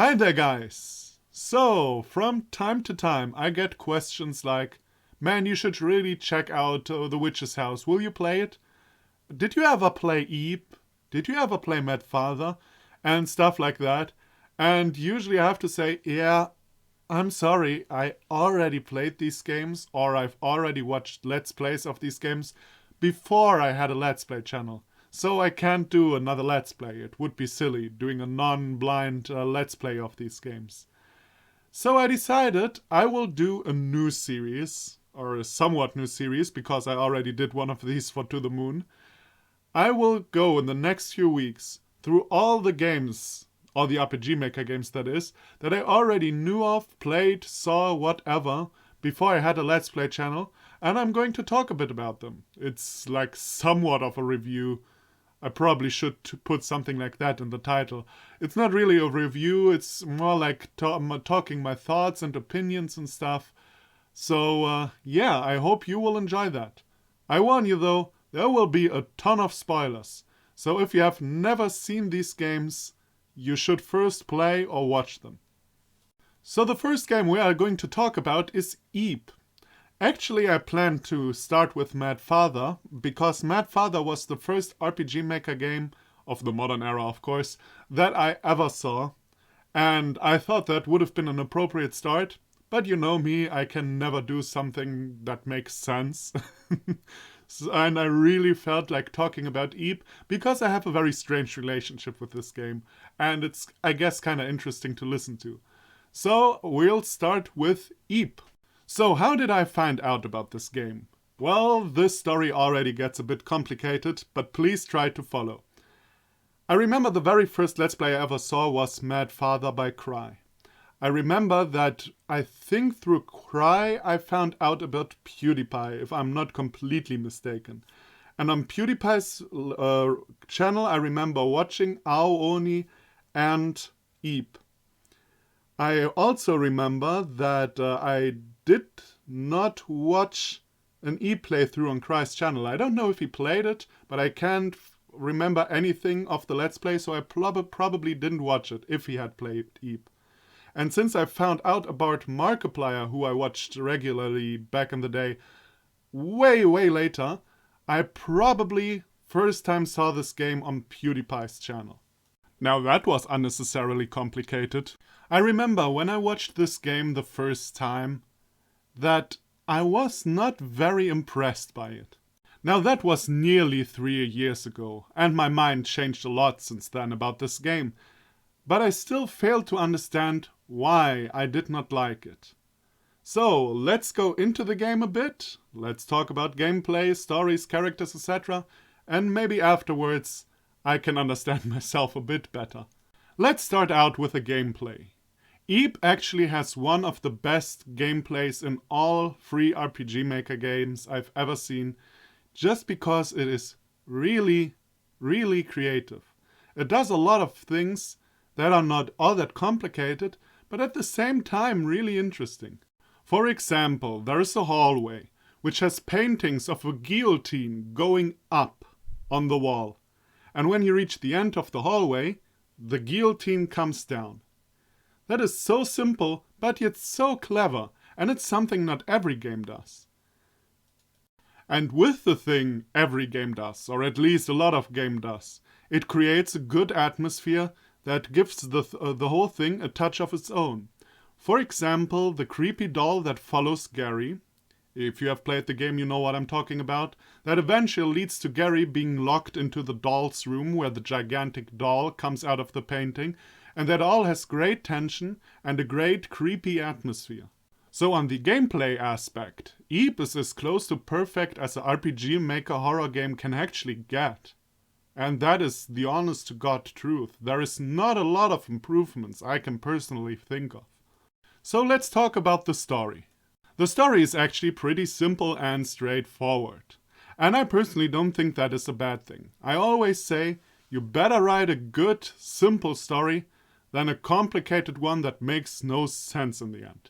Hi there, guys! So, from time to time, I get questions like, man, you should really check out The Witch's House. Will you play it? Did you ever play Eep? Did you ever play Mad Father? And stuff like that. And usually I have to say, yeah, I'm sorry, I already played these games, or I've already watched Let's Plays of these games before I had a Let's Play channel. So I can't do another Let's Play. It would be silly doing a non-blind Let's Play of these games. So I decided I will do a new series, or a somewhat new series, because I already did one of these for To the Moon. I will go in the next few weeks through all the games, all the RPG Maker games that is, that I already knew of, played, saw, whatever, before I had a Let's Play channel, and I'm going to talk a bit about them. It's like somewhat of a review. I probably should put something like that in the title. It's not really a review, it's more like talking my thoughts and opinions and stuff. So, yeah, I hope you will enjoy that. I warn you though, there will be a ton of spoilers. So if you have never seen these games, you should first play or watch them. So the first game we are going to talk about is Eep. Actually, I planned to start with Mad Father, because Mad Father was the first RPG Maker game, of the modern era of course, that I ever saw. And I thought that would have been an appropriate start, but you know me, I can never do something that makes sense. And I really felt like talking about Eep, because I have a very strange relationship with this game, and it's, I guess, kinda interesting to listen to. So, we'll start with Eep. So how did I find out about this game? Well, this story already gets a bit complicated, but please try to follow. I remember the very first Let's Play I ever saw was Mad Father by Cry. I remember that I think through Cry I found out about PewDiePie, if I'm not completely mistaken. And on PewDiePie's channel I remember watching Ao Oni and Eep. I also remember that I did not watch an e-playthrough on Cry's channel. I don't know if he played it, but I can't remember anything of the Let's Play, so I probably didn't watch it if he had played Eep. And since I found out about Markiplier, who I watched regularly back in the day, way later, I probably first time saw this game on PewDiePie's channel. Now that was unnecessarily complicated. I remember when I watched this game the first time that I was not very impressed by it. Now that was nearly 3 years ago, and my mind changed a lot since then about this game, but I still failed to understand why I did not like it. So let's go into the game a bit, let's talk about gameplay, stories, characters, etc., and maybe afterwards I can understand myself a bit better. Let's start out with the gameplay. Eep actually has one of the best gameplays in all free RPG Maker games I've ever seen, just because it is really creative. It does a lot of things that are not all that complicated, but at the same time really interesting. For example, there is a hallway, which has paintings of a guillotine going up on the wall. And when you reach the end of the hallway, the guillotine comes down. That is so simple, but yet so clever, and it's something not every game does. And with the thing every game does, or at least a lot of game does, it creates a good atmosphere that gives the whole thing a touch of its own. For example, the creepy doll that follows Gary, if you have played the game you know what I'm talking about, that eventually leads to Gary being locked into the doll's room where the gigantic doll comes out of the painting, and that all has great tension and a great creepy atmosphere. So on the gameplay aspect, Eep is as close to perfect as an RPG Maker horror game can actually get. And that is the honest to God truth. There is not a lot of improvements I can personally think of. So let's talk about the story. The story is actually pretty simple and straightforward. And I personally don't think that is a bad thing. I always say, you better write a good, simple story than a complicated one that makes no sense in the end.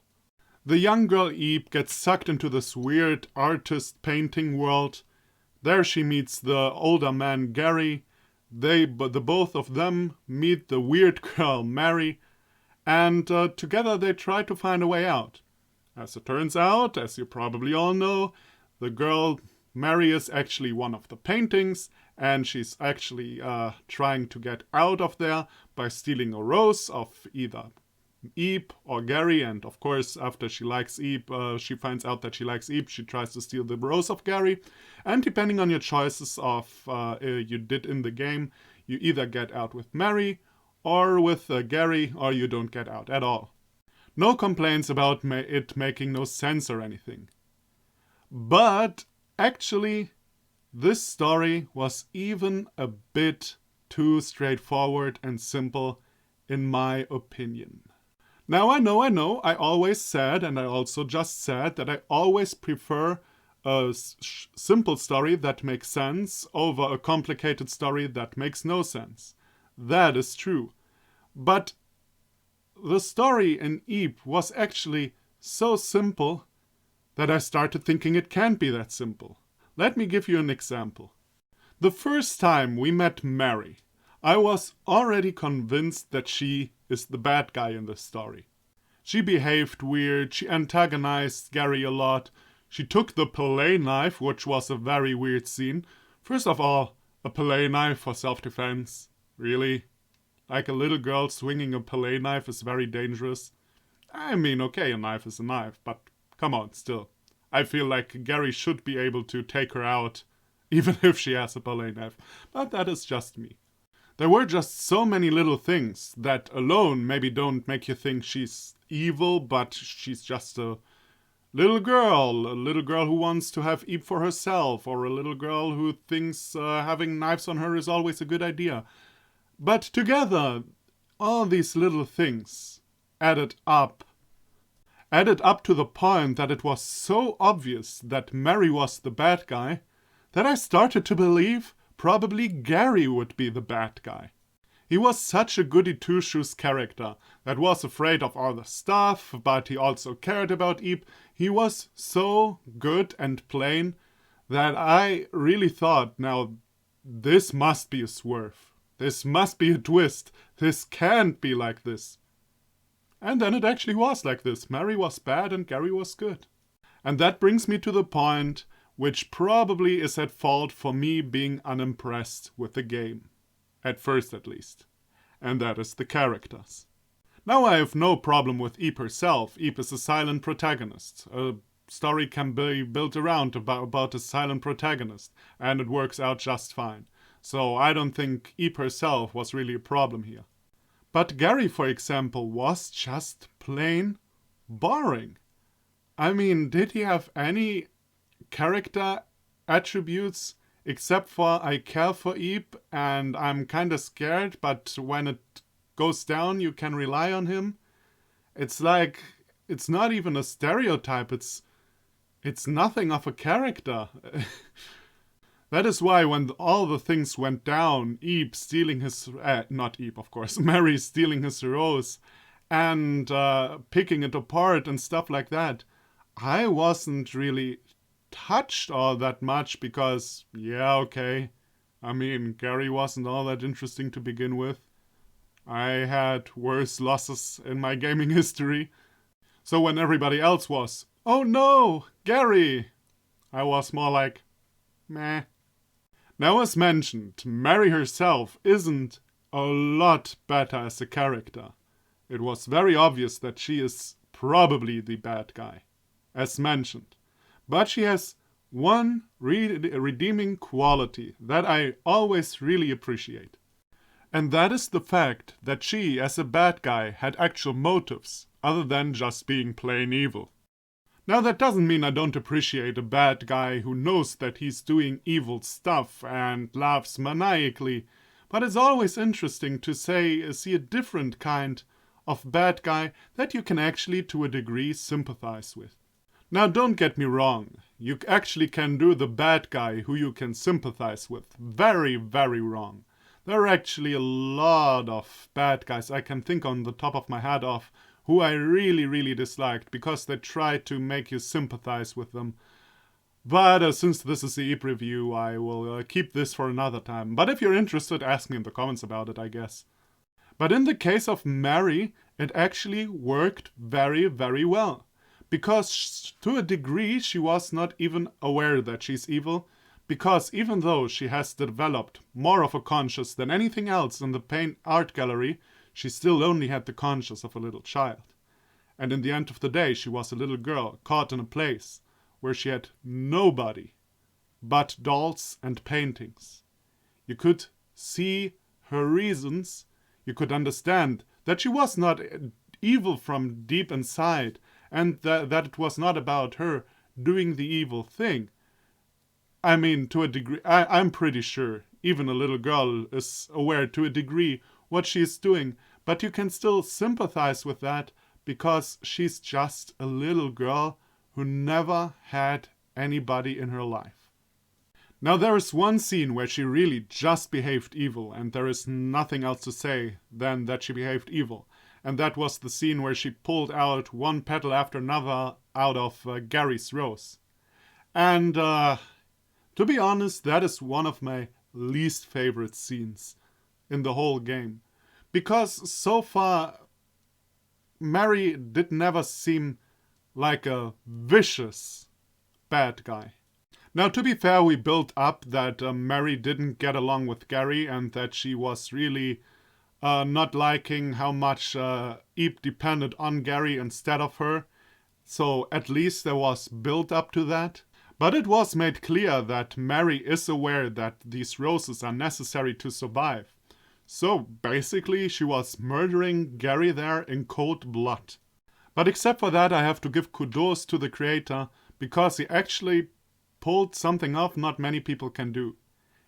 The young girl Eep gets sucked into this weird artist painting world. There she meets the older man Gary. The both of them meet the weird girl Mary. and together they try to find a way out. As it turns out, as you probably all know, the girl Mary is actually one of the paintings, and she's actually trying to get out of there by stealing a rose of either Eep or Gary, and of course after she likes Eep, she finds out that she likes Eep, she tries to steal the rose of Gary, and depending on your choices of you did in the game, you either get out with Mary or with Gary, or you don't get out at all. No complaints about it making no sense or anything. But actually, this story was even a bit too straightforward and simple in my opinion. Now I know, I always said, and I also just said, that I always prefer a simple story that makes sense over a complicated story that makes no sense. That is true. But the story in Eep was actually so simple that I started thinking it can't be that simple. Let me give you an example. The first time we met Mary, I was already convinced that she is the bad guy in this story. She behaved weird, she antagonized Gary a lot, she took the potrait knife, which was a very weird scene. First of all, a potrait knife for self-defense? Really? Like a little girl swinging a potrait knife is very dangerous. I mean, okay, a knife is a knife, but come on, still. I feel like Gary should be able to take her out, even if she has a potrait knife. But that is just me. There were just so many little things that alone maybe don't make you think she's evil, but she's just a little girl who wants to have Eep for herself, or a little girl who thinks having knives on her is always a good idea. But together, all these little things added up to the point that it was so obvious that Mary was the bad guy that I started to believe probably Gary would be the bad guy. He was such a goody two-shoes character that was afraid of all the stuff, but he also cared about Eep. He was so good and plain that I really thought, now, this must be a swerve. This must be a twist. This can't be like this. And then it actually was like this. Mary was bad and Gary was good. And that brings me to the point which probably is at fault for me being unimpressed with the game. At first, at least. And that is the characters. Now I have no problem with Eep herself. Eep is a silent protagonist. A story can be built around about a silent protagonist, and it works out just fine. So I don't think Eep herself was really a problem here. But Gary, for example, was just plain boring. I mean, did he have any character attributes except for I care for Eep and I'm kinda scared, but when it goes down you can rely on him? It's like, it's not even a stereotype, it's nothing of a character. That is why when all the things went down, Eep stealing his... not Eep, of course. Mary stealing his rose and picking it apart and stuff like that, I wasn't really touched all that much because, yeah, okay. I mean, Gary wasn't all that interesting to begin with. I had worse losses in my gaming history. So when everybody else was, oh no, Gary, I was more like, meh. Now, as mentioned, Mary herself isn't a lot better as a character. It was very obvious that she is probably the bad guy, as mentioned. But she has one redeeming quality that I always really appreciate. And that is the fact that she, as a bad guy, had actual motives, other than just being plain evil. Now that doesn't mean I don't appreciate a bad guy who knows that he's doing evil stuff and laughs maniacally, but it's always interesting to see a different kind of bad guy that you can actually to a degree sympathize with. Now don't get me wrong, you actually can do the bad guy who you can sympathize with very, very wrong. There are actually a lot of bad guys I can think on the top of my head of who I really, really disliked because they try to make you sympathize with them. But since this is the Eep review, I will keep this for another time. But if you're interested, ask me in the comments about it, I guess. But in the case of Mary, it actually worked very, very well. Because to a degree she was not even aware that she's evil, because even though she has developed more of a conscience than anything else in the paint art gallery, she still only had the conscience of a little child. And in the end of the day, she was a little girl caught in a place where she had nobody but dolls and paintings. You could see her reasons, you could understand that she was not evil from deep inside, and that it was not about her doing the evil thing. I mean, to a degree, I'm pretty sure even a little girl is aware to a degree what she's doing, but you can still sympathize with that because she's just a little girl who never had anybody in her life. Now there is one scene where she really just behaved evil, and there is nothing else to say than that she behaved evil. And that was the scene where she pulled out one petal after another out of Gary's rose. And to be honest, that is one of my least favorite scenes in the whole game. Because so far, Mary did never seem like a vicious bad guy. Now, to be fair, we built up that Mary didn't get along with Gary and that she was really not liking how much Eve depended on Gary instead of her. So at least there was build up to that. But it was made clear that Mary is aware that these roses are necessary to survive. So basically she was murdering Gary there in cold blood. But except for that, I have to give kudos to the creator because he actually pulled something off not many people can do.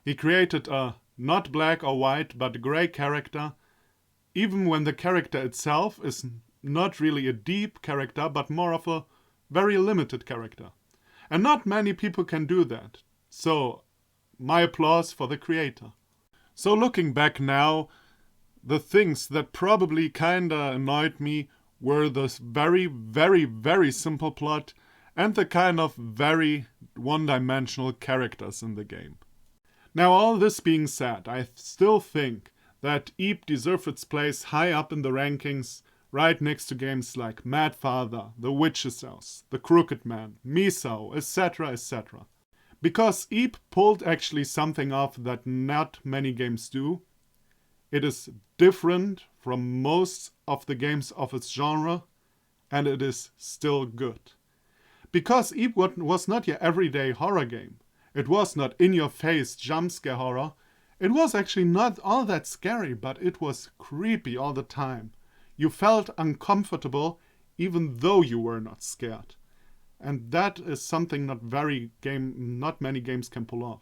He created a not black or white but gray character, even when the character itself is not really a deep character but more of a very limited character. And not many people can do that. So, my applause for the creator. So looking back now, the things that probably kinda annoyed me were the very, very, very simple plot and the kind of very one-dimensional characters in the game. Now, all this being said, I still think that Eep deserves its place high up in the rankings, right next to games like Mad Father, The Witch's House, The Crooked Man, Misao, etc., etc. Because Eep pulled actually something off that not many games do. It is different from most of the games of its genre, and it is still good. Because Eep was not your everyday horror game. It was not in-your-face jump-scare horror. It was actually not all that scary, but it was creepy all the time. You felt uncomfortable even though you were not scared. And that is something not many games can pull off.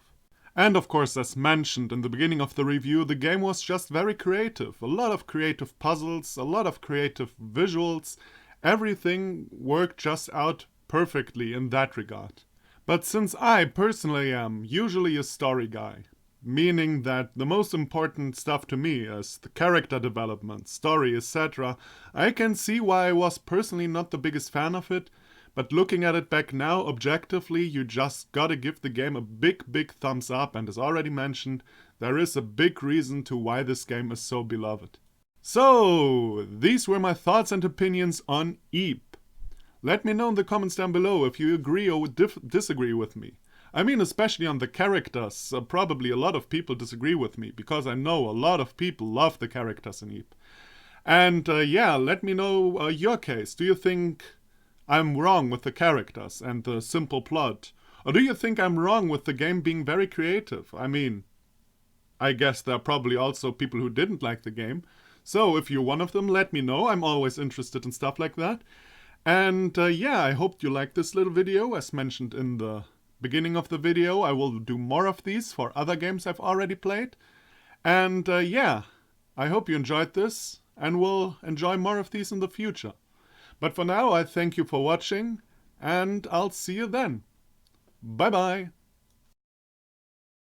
And of course, as mentioned in the beginning of the review, the game was just very creative. A lot of creative puzzles, a lot of creative visuals. Everything worked just out perfectly in that regard. But since I personally am usually a story guy, meaning that the most important stuff to me is the character development, story, etc., I can see why I was personally not the biggest fan of it, but looking at it back now, objectively, you just gotta give the game a big, big thumbs up, and as already mentioned, there is a big reason to why this game is so beloved. So, these were my thoughts and opinions on Eep. Let me know in the comments down below if you agree or disagree with me. I mean, especially on the characters. Probably a lot of people disagree with me, because I know a lot of people love the characters in Eep. And yeah, let me know your case. Do you think I'm wrong with the characters and the simple plot? Or do you think I'm wrong with the game being very creative? I mean, I guess there are probably also people who didn't like the game. So if you're one of them, let me know. I'm always interested in stuff like that. And yeah, I hope you liked this little video. As mentioned in the beginning of the video, I will do more of these for other games I've already played. And yeah, I hope you enjoyed this and will enjoy more of these in the future. But for now, I thank you for watching and I'll see you then. Bye bye.